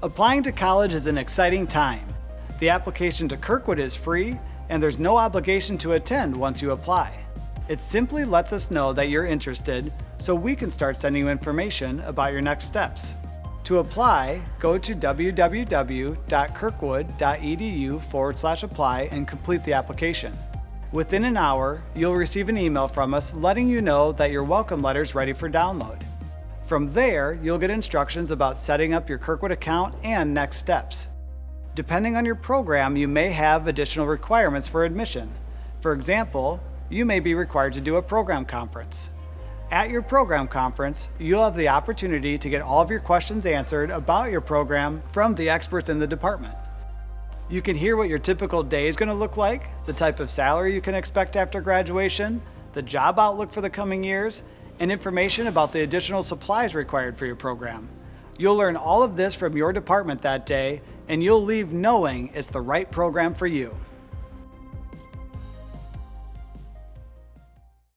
Applying to college is an exciting time. The application to Kirkwood is free, and there's no obligation to attend once you apply. It simply lets us know that you're interested so we can start sending you information about your next steps. To apply, go to www.kirkwood.edu/apply and complete the application. Within an hour, you'll receive an email from us letting you know that your welcome letter is ready for download. From there, you'll get instructions about setting up your Kirkwood account and next steps. Depending on your program, you may have additional requirements for admission. For example, you may be required to do a program conference. At your program conference, you'll have the opportunity to get all of your questions answered about your program from the experts in the department. You can hear what your typical day is going to look like, the type of salary you can expect after graduation, the job outlook for the coming years, and information about the additional supplies required for your program. You'll learn all of this from your department that day, and you'll leave knowing it's the right program for you.